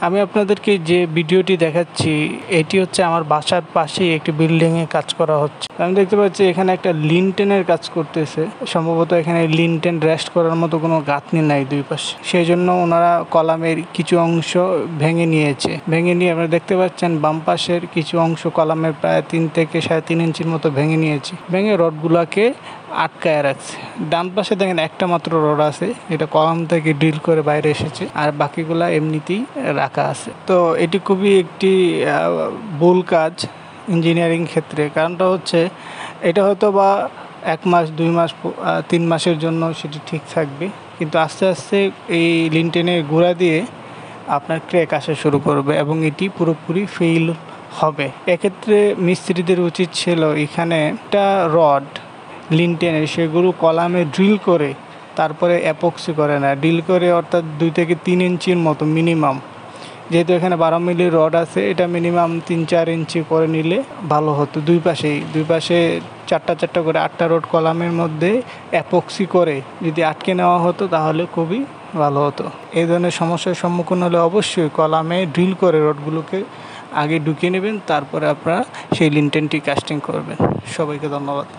আমি আপনাদেরকে যে ভিডিওটি দেখাচ্ছি এটি হচ্ছে আমার বাসার পাশেই একটি বিল্ডিংয়ে কাজ করা হচ্ছে। আমি দেখতে পাচ্ছি এখানে একটা লিনটেনের কাজ করতেছে। সম্ভবত এখানে লিনটেন রেস্ট করার মতো কোনো গাঁথনি নাই দুই পাশে, সেই জন্য ওনারা কলামের কিছু অংশ ভেঙে নিয়েছে। ভেঙে নিয়ে আপনারা দেখতে পাচ্ছেন বাম পাশের কিছু অংশ কলামের প্রায় 3 থেকে 3.5 ইঞ্চির মতো ভেঙে নিয়েছে। ভেঙে রডগুলাকে আটকায় রাখছে। ডান পাশে দেখেন একটা মাত্র রড আছে, এটা কলাম থেকে ড্রিল করে বাইরে এসেছে, আর বাকিগুলা এমনিতেই রাখা আছে। তো এটি খুবই একটি ভুল কাজ ইঞ্জিনিয়ারিং ক্ষেত্রে। কারণটা হচ্ছে এটা হয়তো বা 1 মাস 2 মাস 3 মাসের জন্য সেটি ঠিক থাকবে, কিন্তু আস্তে আস্তে এই লিনটেনের গোড়া দিয়ে আপনার ক্র্যাক আসা শুরু করবে এবং এটি পুরোপুরি ফেল হবে। এক্ষেত্রে মিস্ত্রিদের উচিত ছিল এখানে একটা রড লিনটেনের সেগুলো কলামে ড্রিল করে তারপরে অ্যাপক্সি করে না, ড্রিল করে অর্থাৎ 2 থেকে 3 ইঞ্চির মতো মিনিমাম, যেহেতু এখানে 12 মিলি রড আছে, এটা মিনিমাম 3-4 ইঞ্চি করে নিলে ভালো হতো। দুই পাশে 4টা করে 8টা রড কলামের মধ্যে অ্যাপক্সি করে যদি আটকে নেওয়া হতো তাহলে খুবই ভালো হতো। এই ধরনের সমস্যার সম্মুখীন হলে অবশ্যই কলামে ড্রিল করে রডগুলোকে আগে ঢুকিয়ে নেবেন, তারপরে আপনারা সেই লিনটেনটি কাস্টিং করবেন। সবাইকে ধন্যবাদ।